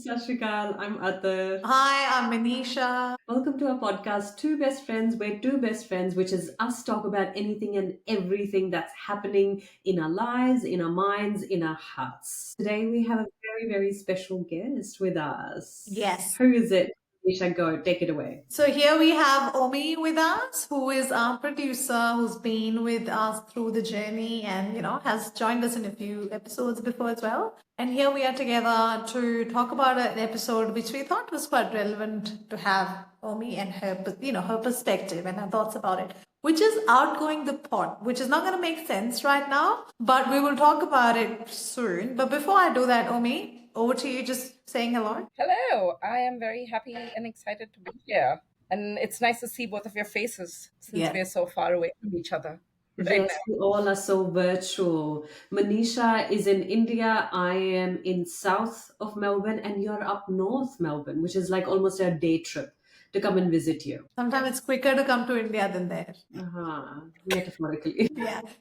Sat Shri Akal, I'm Attar. Hi, I'm Maneesha. Welcome to our podcast, Two Best Friends, where two best friends, which is us, talk about anything and everything that's happening in our lives, in our minds, in our hearts. Today we have a very, very special guest with us. Yes. Who is it? Isha, go, take it away. So here we have Omi with us, who is our producer, who's been with us through the journey and, has joined us in a few episodes before as well. And here we are together to talk about an episode which we thought was quite relevant to have Omi and her perspective and her thoughts about it, which is outgoing the pot, which is not going to make sense right now, but we will talk about it soon. But before I do that, Omi, over to you, just saying hello. Hello, I am very happy and excited to be here. And it's nice to see both of your faces since Yeah. we're so far away from each other right Yes, we all are so virtual. Manisha is in India. I am in south of Melbourne, and you're up north Melbourne, which is like almost a day trip to come and visit you. Sometimes it's quicker to come to India than there. Metaphorically.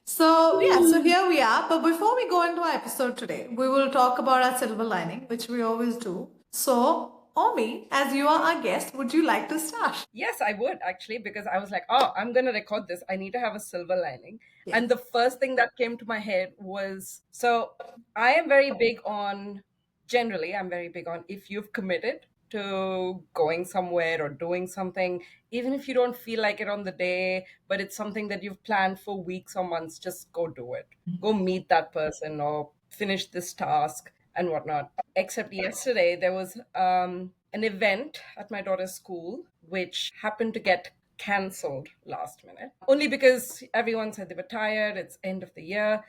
So here we are. But before we go into our episode today, we will talk about our silver lining, which we always do. So, Omi, as you are our guest, would you like to start? Yes, I would actually, because I was like, oh, I'm going to record this. I need to have a silver lining. Yeah. And the first thing that came to my head was so I am very big on, generally, I'm very big on if you've committed to going somewhere or doing something, even if you don't feel like it on the day, but it's something that you've planned for weeks or months, just go do it. Go meet that person or finish this task and whatnot. Except yesterday, there was an event at my daughter's school which happened to get cancelled last minute, only because everyone said they were tired. It's end of the year,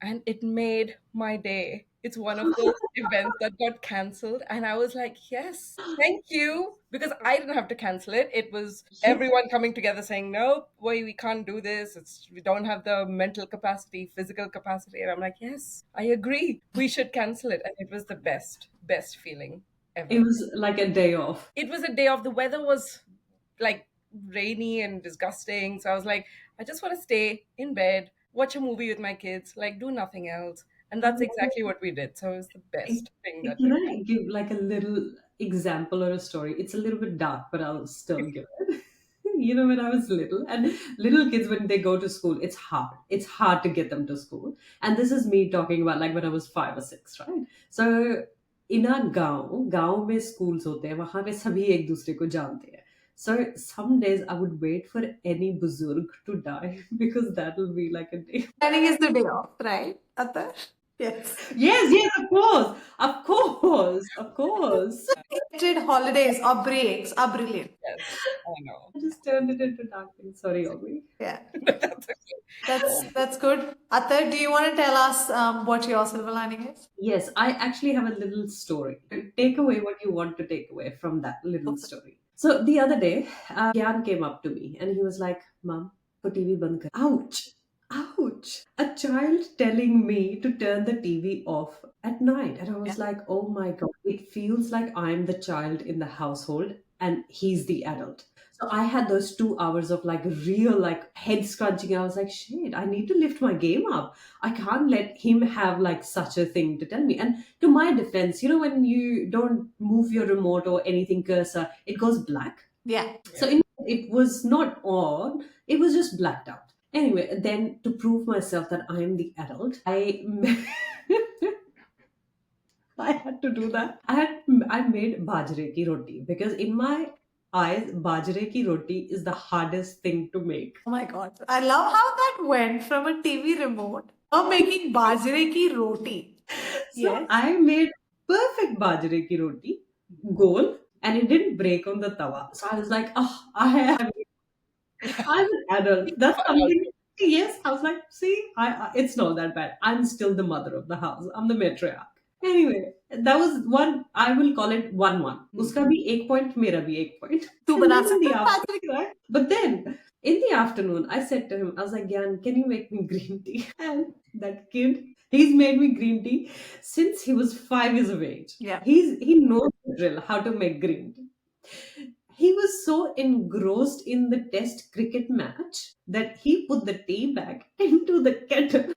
and it made my day. It's one of those events that got cancelled, and I was like, yes, thank you, because I didn't have to cancel it. It was everyone coming together saying, nope, we can't do this. We don't have the mental capacity, physical capacity. And I'm like, yes, I agree. We should cancel it. And it was the best feeling ever. It was like a day off. It was a day off. The weather was like rainy and disgusting. So I was like, I just want to stay in bed, watch a movie with my kids, like do nothing else. And that's exactly what we did. So it was the best thing that Can we I give like a little example or a story? It's a little bit dark, but I'll still give it. When I was little, and little kids, when they go to school, it's hard. It's hard to get them to school. And this is me talking about like when I was 5 or 6, right? So in our गांव में schools होते हैं, वहां पे सभी एक दूसरे को जानते हैं. So some days I would wait for any buzurg to die because that will be like a day. Planning is the day off, right, Atar? Yes. Yes, of course. Unexpected holidays or breaks are brilliant. Yes, I know. I just turned it into dark things. Sorry, Omi. Yeah. That's okay. That's good. Atar, do you want to tell us what your silver lining is? Yes, I actually have a little story. Take away what you want to take away from that little story. So the other day, Gyan came up to me and he was like, Mom, put TV band kar. Ouch! Ouch! A child telling me to turn the TV off at night. And I was like, oh my God, it feels like I'm the child in the household and he's the adult. So I had those 2 hours of like real like head scrunching. I was like, shit, I need to lift my game up. I can't let him have like such a thing to tell me. And to my defense, when you don't move your remote or anything cursor, it goes black. Yeah. So it was not on, it was just blacked out. Anyway, then to prove myself that I am the adult, I had to do that. I made bajre ki roti because in my eyes, bajre ki roti is the hardest thing to make. Oh my God. I love how that went from a TV remote to making bajre ki roti. So I made perfect bajre ki roti, goal, and it didn't break on the tawa. So I was like, I'm an adult. That's something. Yes, I was like, see, it's not that bad. I'm still the mother of the house. I'm the matriarch. Anyway, that was one. I will call it 1-1. Uska bhi ek point, mera bhi ek point. Tu And bana then in the sakta hai afternoon, right? But then in the afternoon, I said to him, I was like, Gyan, can you make me green tea? And that kid, he's made me green tea since he was 5 years of age. Yeah. He knows the drill, how to make green tea. He was so engrossed in the test cricket match that he put the tea bag into the kettle.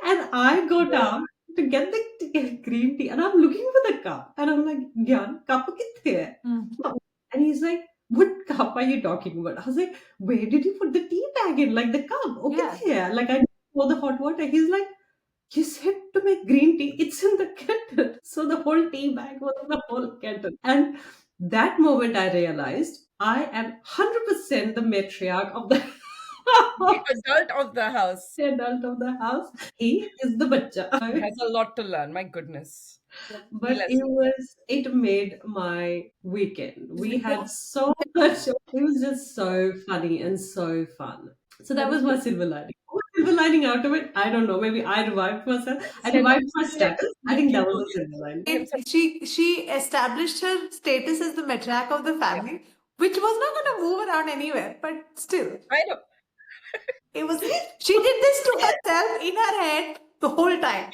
And I got up to get the green tea, and I'm looking for the cup, and I'm like, Gyan, cup kitte hai? And he's like, what cup are you talking about? I was like, where did you put the tea bag in? Like the cup? Oh, Yeah. kitte hai? Like I pour the hot water. He's like, you said to make green tea. It's in the kettle. So the whole tea bag was in the whole kettle. And that moment I realized I am 100% the matriarch of the The house, adult of the house. the adult of the house. He is the bacha. He has a lot to learn. My goodness. Yeah. Key But lesson. it made my weekend. We had Yeah. so much. It was just so funny and so fun. So that was my silver lining. What silver lining out of it? I don't know. Maybe I revived myself. I Instead of revived my status. I think looking that was to a silver lining. himself. She established her status as the matriarch of the Yeah, family, which was not going to move around anywhere, but still, I know. it was. She did this to herself in her head the whole time.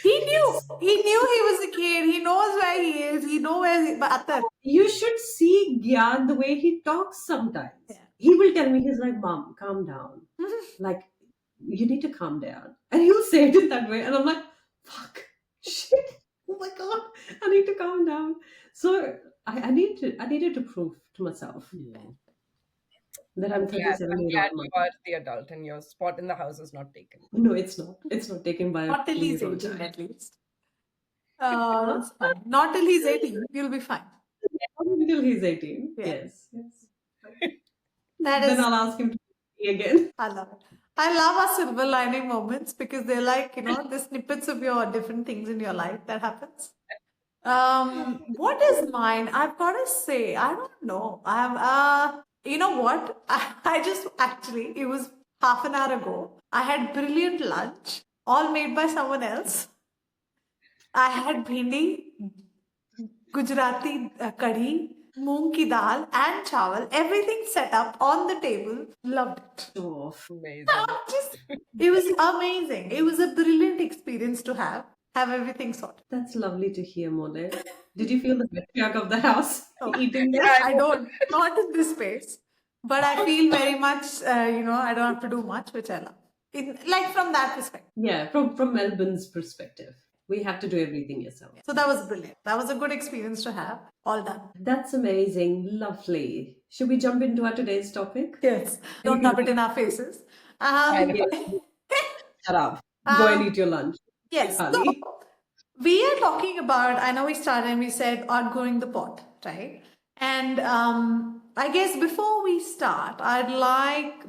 He knew. He knew he was a kid. He knows where he is. He knows where he. But Attar, You should see Gyan the way he talks sometimes. yeah. He will tell me, he's like, Mom, calm down. Like, you need to calm down. And he'll say it in that way. And I'm like, fuck, shit. Oh my God, I need to calm down. So I needed to prove to myself that I'm I'm glad. 37 I'm year glad old you mom. are the adult and your spot in the house is not taken. No, it's not. It's not taken by a Not till he's 3-year-old 18, child. at least. That's fine. Not till he's 18. You'll be fine. Not until he's 18. Yeah. Yes, yes. That Then is. I'll ask him to be again. I love it. I love our silver lining moments because they're like, the snippets of your different things in your life that happens. What is mine? I've got to say, I don't know. You know what? I just actually, it was half an hour ago. I had brilliant lunch, all made by someone else. I had bhindi, Gujarati kadhi, moong ki dal, and chawal. Everything set up on the table. Loved it. Oh, Amazing. Just, it was amazing. It was a brilliant experience to have everything sorted. that's lovely to hear, Mole. Did you feel the matriarch of the house Oh, eating Yeah, that? I I know. don't, not in this space, but I feel very much, I don't have to do much, which I love. Like from that perspective. Yeah, from Melbourne's perspective, we have to do everything yourself. So that was brilliant. That was a good experience to have. All done. That's amazing, lovely. Should we jump into our today's topic? Yes. Don't rub it in our faces. I know. Shut up. Go and Um, eat your lunch. yes. Ali. So we are talking about, I know we started and we said outgrowing the pot, right? And I guess before we start,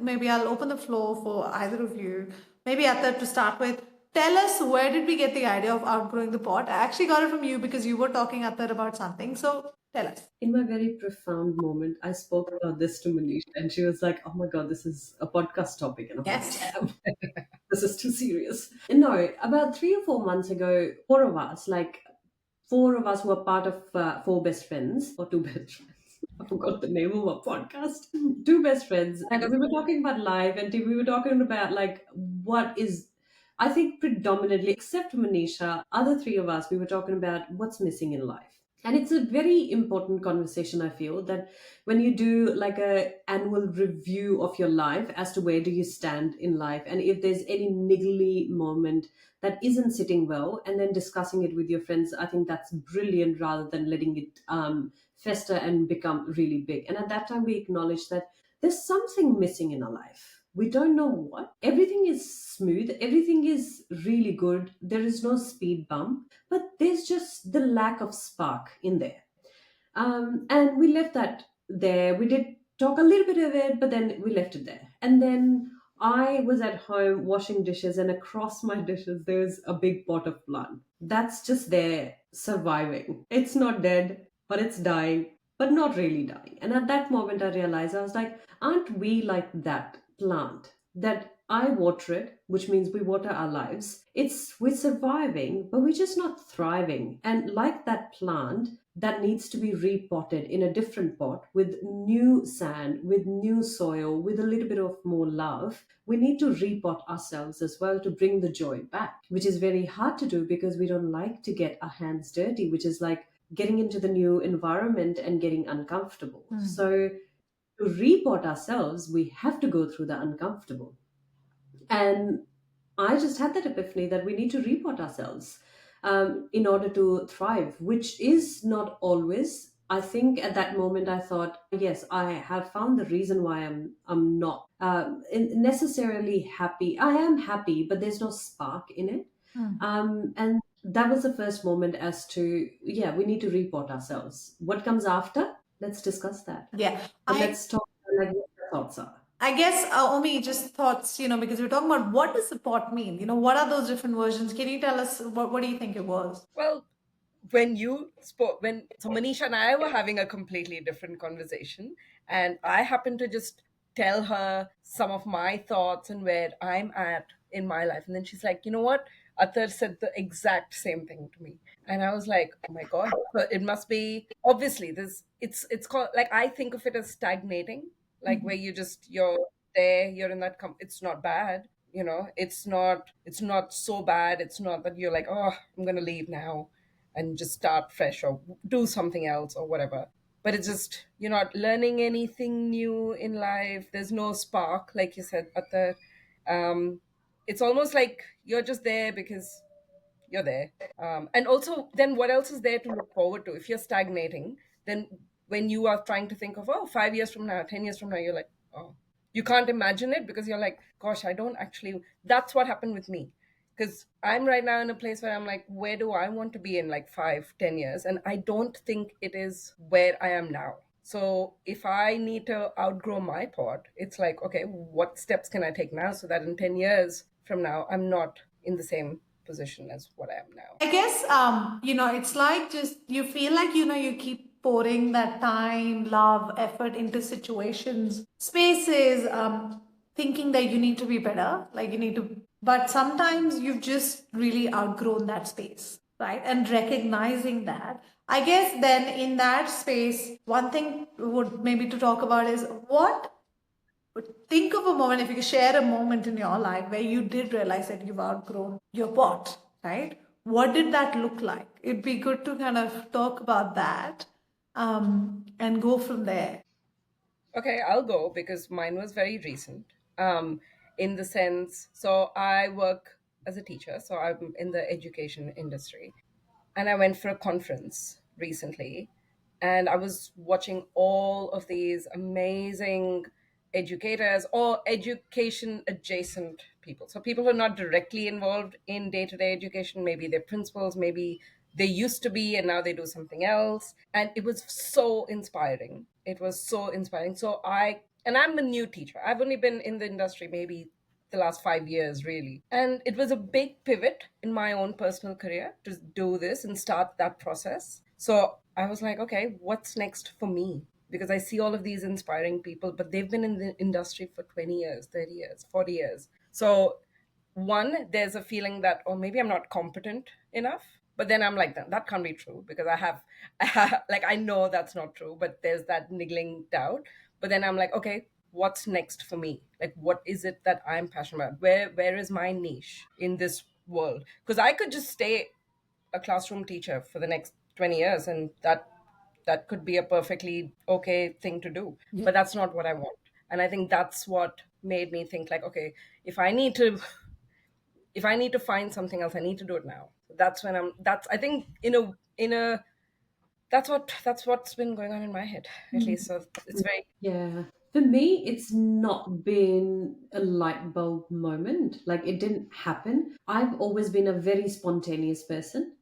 maybe I'll open the floor for either of you, maybe Attar to start with. Tell us, where did we get the idea of outgrowing the pot? I actually got it from you because you were talking, Attar, about something. So tell us. In my very profound moment, I spoke about this to Maneesha, and she was like, "Oh my God, this is a podcast topic," and I'm like, Yes. "Damn, this is too serious." No, about 3 or 4 months ago, four of us who are part of four best friends or two best friends. I forgot the name of our podcast. Two best friends, and we were talking about life, and we were talking about like what is. I think predominantly, except Manisha, other three of us, we were talking about what's missing in life. And it's a very important conversation, I feel, that when you do like a annual review of your life as to where do you stand in life, and if there's any niggly moment that isn't sitting well, and then discussing it with your friends, I think that's brilliant rather than letting it fester and become really big. And at that time, we acknowledge that there's something missing in our life. We don't know what. Everything is smooth, everything is really good, there is no speed bump, but there's just the lack of spark in there. And we left that there. We did talk a little bit of it, but then we left it there. And then I was at home washing dishes, and across my dishes, there's a big pot of plant. That's just there surviving. It's not dead, but it's dying, but not really dying. And at that moment, I realized, I was like, aren't we like that plant? That I water it, which means we water our lives. We're surviving, but we're just not thriving. And like that plant, that needs to be repotted in a different pot with new sand, with new soil, with a little bit of more love. We need to repot ourselves as well to bring the joy back, which is very hard to do because we don't like to get our hands dirty, which is like getting into the new environment and getting uncomfortable. So to repot ourselves, we have to go through the uncomfortable. And I just had that epiphany that we need to repot ourselves in order to thrive, which is not always. I think at that moment I thought, yes, I have found the reason why I'm not necessarily happy. I am happy, but there's no spark in it. And that was the first moment as to, yeah, we need to report ourselves. What comes after? Let's discuss that. Yeah. But I let's talk like what your thoughts are. I guess, Omi, just thoughts, because we're talking about what does support mean? What are those different versions? Can you tell us what do you think it was? Well, when you spoke, when so Manisha and I were having a completely different conversation, and I happened to just tell her some of my thoughts and where I'm at in my life, and then she's like, "You know what? Atar said the exact same thing to me," and I was like, "Oh my god!" So it must be obviously this. It's called, like, I think of it as stagnating, like where you're there, you're in that. It's not bad, it's not so bad. It's not that you're like, oh, I'm gonna leave now and just start fresh or do something else or whatever. But it's just you're not learning anything new in life. There's no spark, like you said, Atta. um, it's almost like you're just there because you're there. And also, then what else is there to look forward to? If you're stagnating, then when you are trying to think of, oh, 5 years from now, 10 years from now, you're like, oh, you can't imagine it because you're like, gosh, I don't actually. That's what happened with me. Because I'm right now in a place where I'm like, where do I want to be in like 5, 10 years? And I don't think it is where I am now. So if I need to outgrow my pot, it's like, okay, what steps can I take now so that in 10 years from now, I'm not in the same position as what I am now. I guess, it's like just you feel like, you keep pouring that time, love, effort into situations, spaces, thinking that you need to be better, like you need to, but sometimes you've just really outgrown that space, right? And recognizing that. I guess then in that space, one thing would maybe to talk about is what but think of a moment, if you could share a moment in your life where you did realize that you've outgrown your pot, right? What did that look like? It'd be good to kind of talk about that and go from there. Okay, I'll go because mine was very recent. In the sense, so I work as a teacher, so I'm in the education industry. And I went for a conference recently, and I was watching all of these amazing educators or education adjacent people. So people who are not directly involved in day to day education, maybe they're principals, maybe they used to be and now they do something else. And it was so inspiring. It was so inspiring. And I'm a new teacher. I've only been in the industry maybe the last 5 years, really. And it was a big pivot in my own personal career to do this and start that process. So I was like, okay, what's next for me? Because I see all of these inspiring people, but they've been in the industry for 20 years, 30 years, 40 years. So one, there's a feeling that, oh, maybe I'm not competent enough. But then I'm like, that can't be true because like, I know that's not true, but there's that niggling doubt. But then I'm like, okay, what's next for me? Like, what is it that I'm passionate about? Where is my niche in this world? Because I could just stay a classroom teacher for the next 20 years and that could be a perfectly okay thing to do, but that's not what I want. And I think that's what made me think, like, okay, if I need to if I need to find something else, I need to do it now. That's when that's, I think, in a that's what's been going on in my head, at least. So it's very. Yeah. For me, it's not been a light bulb moment. Like it didn't happen. I've always been a very spontaneous person.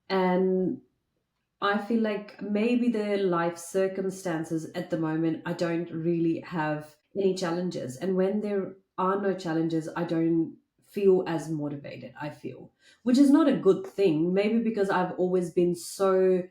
And I feel like maybe the life circumstances at the moment, I don't really have any challenges. And when there are no challenges, I don't feel as motivated, I feel, which is not a good thing. Maybe because I've always been so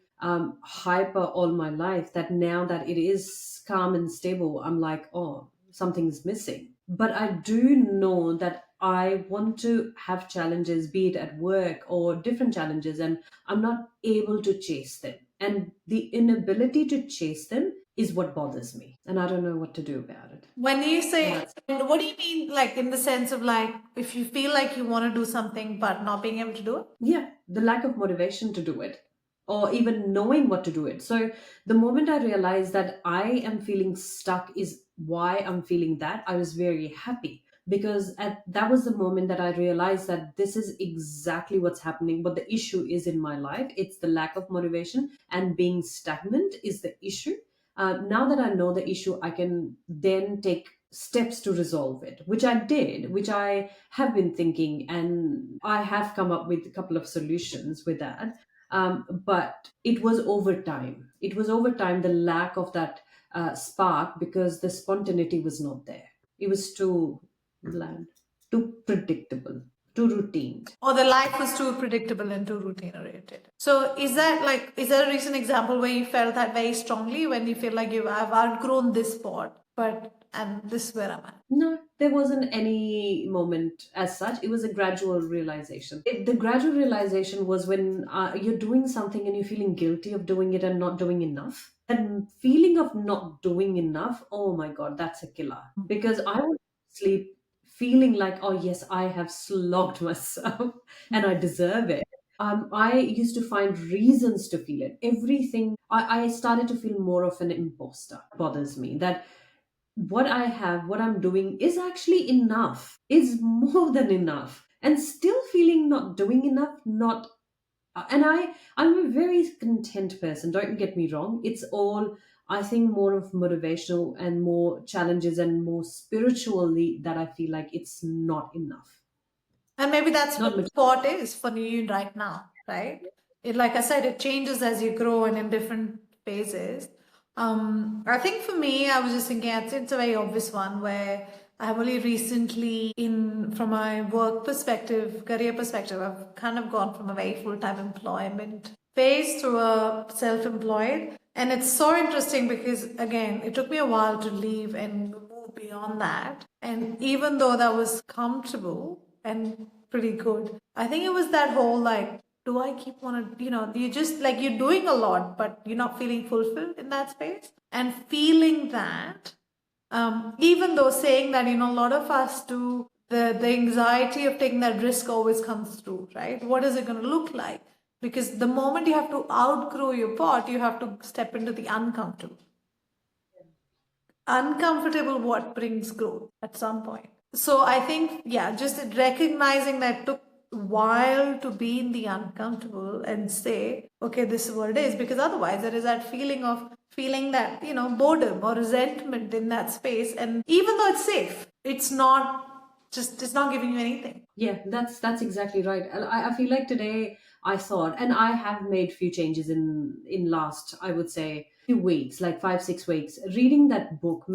hyper all my life that now that it is calm and stable, I'm like, oh, something's missing. But I do know that I want to have challenges, be it at work or different challenges, and I'm not able to chase them. And the inability to chase them is what bothers me. And I don't know what to do about it. When you And say, that's, what do you mean, like in the sense of like, if you feel like you want to do something but not being able to do it? yeah, the lack of motivation to do it or even knowing what to do it. So the moment I realized that I am feeling stuck is why I'm feeling that, I was very happy. because that was the moment that I realized that this is exactly what's happening. But the issue is in my life, it's the lack of motivation and being stagnant is the issue. Now that I know the issue, I can then take steps to resolve it, which I did, which I have been thinking, and I have come up with a couple of solutions with that. But it was over time. It was over time, the lack of that spark, because the spontaneity was not there. It was too bland, too predictable, too routine. Or the life was too predictable and too routine oriented. So is there a recent example where you felt that very strongly when you feel like I've outgrown this sport, and this is where I'm at? No, there wasn't any moment as such. It was a gradual realization. The gradual realization was when you're doing something and you're feeling guilty of doing it and not doing enough. And feeling of not doing enough, oh my God, that's a killer. Because I would sleep feeling like, oh yes, I have slogged myself and I deserve it. I used to find reasons to feel it. Everything, I started to feel more of an imposter. Bothers me that what I have, what I'm doing is actually enough, is more than enough. And still feeling not doing enough, not and I'm a very content person, don't get me wrong. It's all, I think, more of motivational and more challenges and more spiritually that I feel like it's not enough. And maybe that's Not what sport is for you right now, right? It, like I said, it changes as you grow and in different phases. I think for me, I was just thinking it's a very obvious one where I have only recently, in from my work perspective, career perspective, I've kind of gone from a very full time employment phase to a self employed. And it's so interesting because, again, it took me a while to leave and move beyond that. And even though that was comfortable and pretty good, I think it was that whole like, do I keep want to, you just like you're doing a lot, but you're not feeling fulfilled in that space. And feeling that, even though saying that, a lot of us do, the anxiety of taking that risk always comes through, right? What is it going to look like? Because the moment you have to outgrow your pot, you have to step into the uncomfortable. Uncomfortable what brings growth at some point. So I think, yeah, just recognizing that took a while to be in the uncomfortable and say, okay, this is what it is, because otherwise there is that feeling of feeling that, boredom or resentment in that space. And even though it's safe, it's not giving you anything. Yeah, that's exactly right. And I feel like today I thought, and I have made few changes in last, I would say, few weeks, like 5 6 weeks. Reading that book,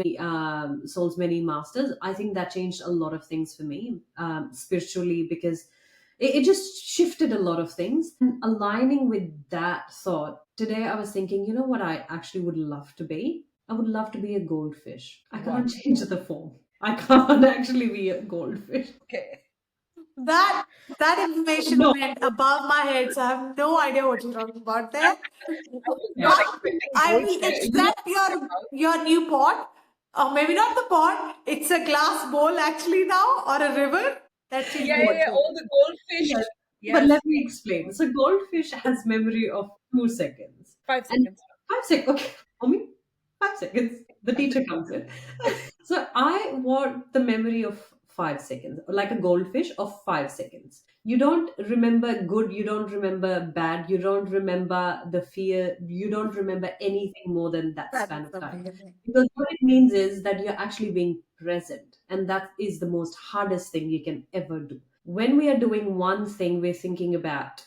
Soul's Many Masters, I think that changed a lot of things for me, spiritually, because it just shifted a lot of things. And aligning with that thought, today I was thinking, you know what I actually would love to be? I would love to be a goldfish. I can't change the form. I can't actually be a goldfish. Okay. That that information No. went above my head, so I have no idea what you're talking about there. I was not But expecting I will goldfish. accept your new pot, or maybe not the pot. It's a glass bowl actually now, or a river. Let's change Yeah, the yeah, word yeah. to it. All the goldfish. Yes. But Yes. let me explain. So goldfish has memory of 2 seconds. Five And seconds. 5 seconds, okay, only 5 seconds. The teacher comes in. So I want the memory of 5 seconds, like a goldfish of 5 seconds. You don't remember good, you don't remember bad, you don't remember the fear, you don't remember anything more than that That span is of time. amazing. Because what it means is that you're actually being present. And that is the most hardest thing you can ever do. When we are doing one thing, we're thinking about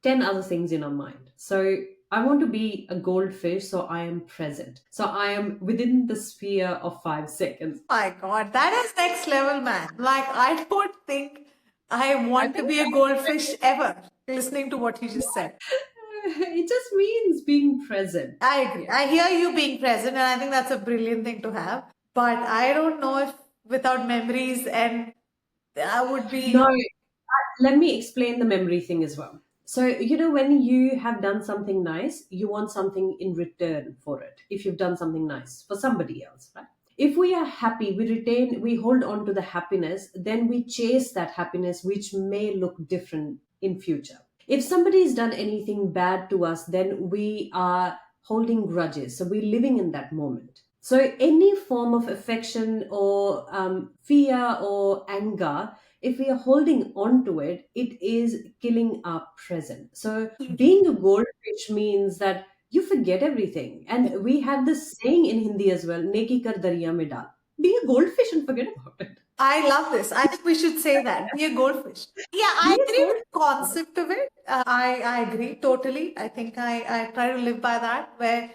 10 other things in our mind. So I want to be a goldfish, so I am present. So I am within the sphere of 5 seconds. My God, that is next level, man. Like I don't think I I want to think be a goldfish ever. Listening to what you just said. It just means being present. I agree. I hear you being present, and I think that's a brilliant thing to have. But I don't know if without memories, and I would No, be. let me explain the memory thing as well. So, when you have done something nice, you want something in return for it. If you've done something nice for somebody else, right? If we are happy, we hold on to the happiness, then we chase that happiness, which may look different in future. If somebody's done anything bad to us, then we are holding grudges. So we're living in that moment. So any form of affection or fear or anger, if we are holding on to it, it is killing our present. So being a goldfish means that you forget everything. And we have this saying in Hindi as well, neki kar dariya mein dal. Be a goldfish and forget about it. I love this. I think we should say that. Be a goldfish. Yeah, Be I a agree with goldfish. the concept of it. I agree totally. I think I try to live by that, where,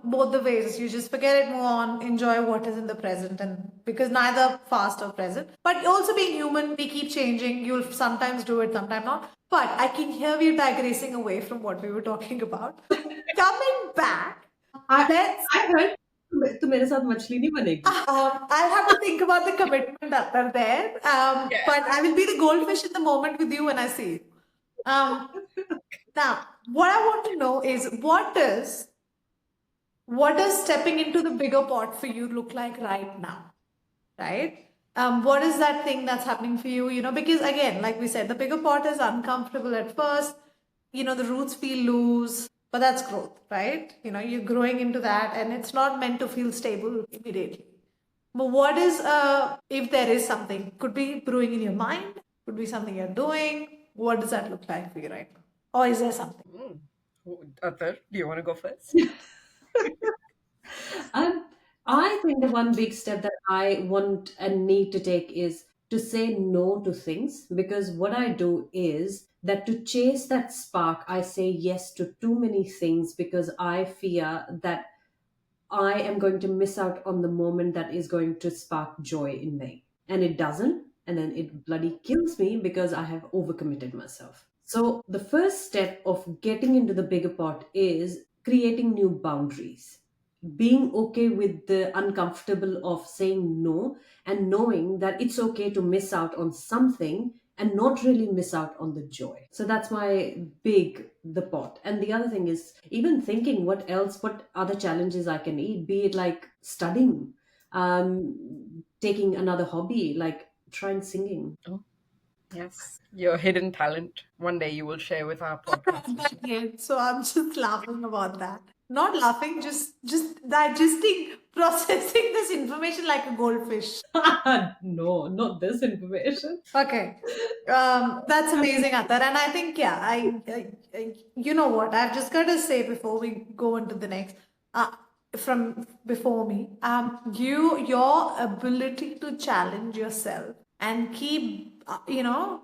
both the ways. You just forget it, move on, enjoy what is in the present. And because neither past or present. But also being human, we keep changing. You'll sometimes do it, sometimes not. But I can hear we digressing away from what we were talking about. Coming back, I, let's I heard तो मेरे साथ मछली नहीं बनेगी. I'll have to think about the commitment that are there. But I will be the goldfish in the moment with you when I see you. Now, what I want to know is what does stepping into the bigger pot for you look like right now? Right? What is that thing that's happening for you? Because again, like we said, the bigger pot is uncomfortable at first. The roots feel loose, but that's growth, right? You're growing into that, and it's not meant to feel stable immediately. But what is, if there is something, could be brewing in your mind, could be something you're doing. What does that look like for you right now? Or is there something? Attar, do you want to go first? Um, I think the one big step that I want and need to take is to say no to things, because what I do is that to chase that spark, I say yes to too many things because I fear that I am going to miss out on the moment that is going to spark joy in me. And it doesn't. And then it bloody kills me because I have overcommitted myself. So, the first step of getting into the bigger pot is creating new boundaries, being okay with the uncomfortable of saying no, and knowing that it's okay to miss out on something and not really miss out on the joy. So that's my big the pot. And the other thing is even thinking what other challenges I can eat, be it like studying, taking another hobby, like trying singing. Oh, yes. Your hidden talent. One day you will share with our podcast. Not yet, so I'm just laughing about that. Not laughing, just digesting, processing this information like a goldfish. No, not this information. Okay, that's amazing, Attar. And I think, yeah, you know what? I've just got to say before we go into the next, from before me, your ability to challenge yourself and keep,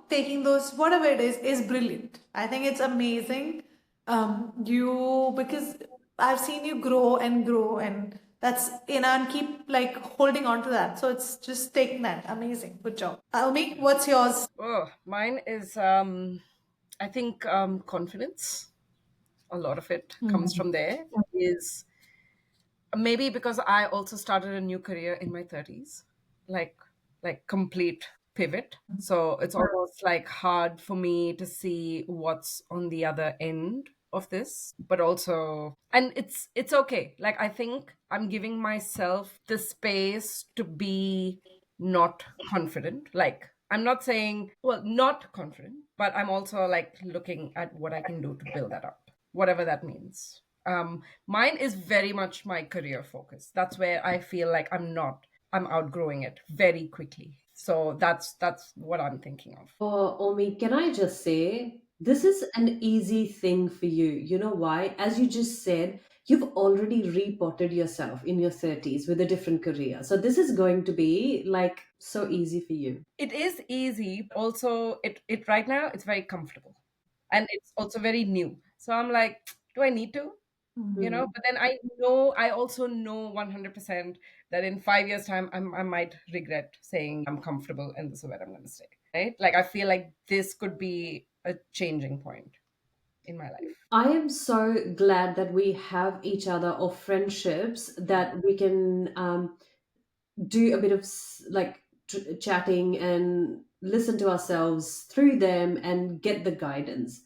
taking those whatever it is brilliant. I think it's amazing. You because I've seen you grow and grow, and that's and keep like holding on to that. So it's just taking that. Amazing. Good job. Almi, what's yours? Oh, mine is, I think, confidence. A lot of it comes from there. Is maybe because I also started a new career in my 30s, like complete pivot. So it's almost like hard for me to see what's on the other end of this, but also, and it's okay. Like, I think I'm giving myself the space to be not confident. Like, I'm not saying, well, not confident, but I'm also like looking at what I can do to build that up, whatever that means. Mine is very much my career focus. That's where I feel like I'm outgrowing it very quickly. So that's what I'm thinking of. Oh, Omi, can I just say, this is an easy thing for you. You know why? As you just said, you've already repotted yourself in your 30s with a different career. So this is going to be like so easy for you. It is easy. Also, it right now it's very comfortable, and it's also very new. So I'm like, do I need to? Mhm. But then I also know 100% that in 5 years time I might regret saying I'm comfortable and this is where I'm going to stay, right? Like, I feel like this could be a changing point in my life. I am so glad that we have each other or friendships that we can do a bit of like chatting and listen to ourselves through them and get the guidance.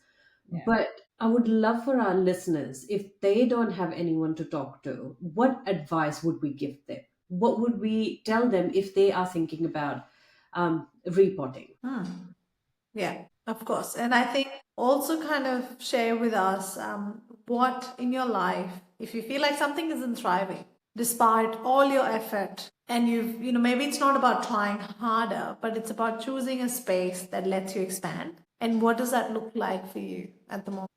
Yeah. But I would love for our listeners, if they don't have anyone to talk to, what advice would we give them? What would we tell them if they are thinking about repotting? Yeah, of course. And I think also kind of share with us what in your life, if you feel like something isn't thriving, despite all your effort. And maybe it's not about trying harder, but it's about choosing a space that lets you expand. And what does that look like for you at the moment?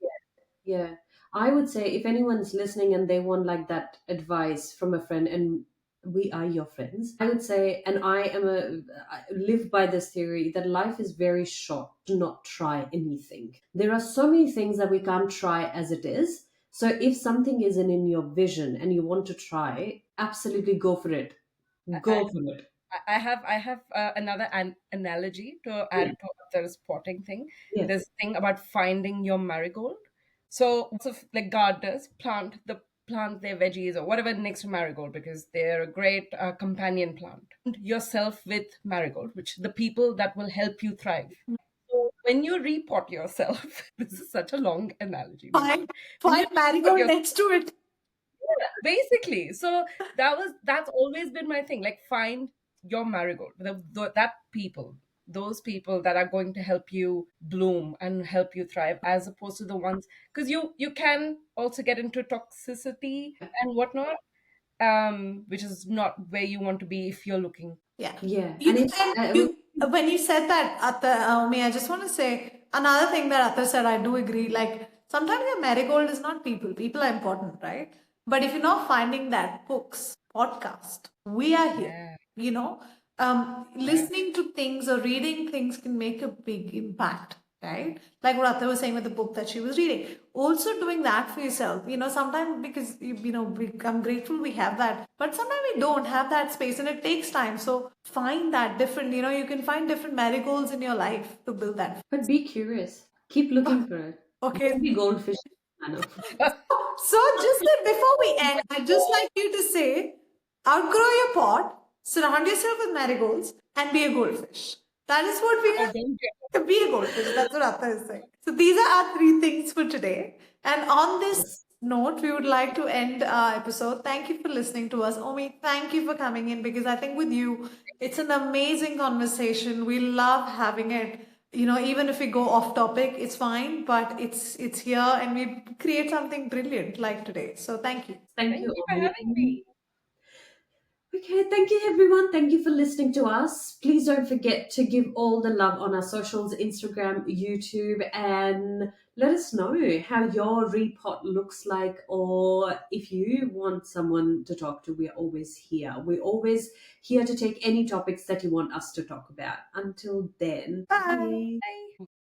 Yeah. I would say if anyone's listening and they want like that advice from a friend, and we are your friends, I would say, and I live by this theory that life is very short to not try anything. There are so many things that we can't try as it is. So if something isn't in your vision and you want to try, absolutely go for it. I, Go for it. I have another analogy to Yeah. add to the potting thing. Yeah. This thing about finding your marigold. So lots of like gardeners plant their veggies or whatever next to marigold because they're a great companion plant. Yourself with marigold, which the people that will help you thrive. So when you repot yourself, this is such a long analogy, but Find, when you find repot marigold yourself, next to it. basically, so that's always been my thing. Like find your marigold, that people, those people that are going to help you bloom and help you thrive, as opposed to the ones because you can also get into toxicity and whatnot, which is not where you want to be if you're looking. Yeah. Yeah. You And know, it's and you when you said that, I just want to say another thing that Atta said. I do agree. Like sometimes your marigold is not people. People are important, right? But if you're not finding that, books, podcast, we are here. Yeah, You know, yeah. listening to things or reading things can make a big impact, right? Like what Atta was saying with the book that she was reading. Also doing that for yourself, sometimes because, I'm grateful we have that, but sometimes we don't have that space and it takes time. So find that different, you can find different marigolds in your life to build that. But be curious. Keep looking for it. Okay. Don't be goldfish. I know. So just before we end, I'd just like you to say, outgrow your pot, surround yourself with marigolds, and be a goldfish. That is what we Oh, are. don't get Be a goldfish. That's what Atta is saying. So these are our three things for today. And on this Yes. note, we would like to end our episode. Thank you for listening to us. Omi, thank you for coming in because I think with you, it's an amazing conversation. We love having it. Even if we go off topic, it's fine, but it's here and we create something brilliant like today. So thank you. Thank Thank you, you for Omi. having me. Okay, thank you everyone. Thank you for listening to us. Please don't forget to give all the love on our socials, Instagram, YouTube, and let us know how your repot looks like, or if you want someone to talk to, we're always here. We're always here to take any topics that you want us to talk about. Until then, Bye. bye. Bye.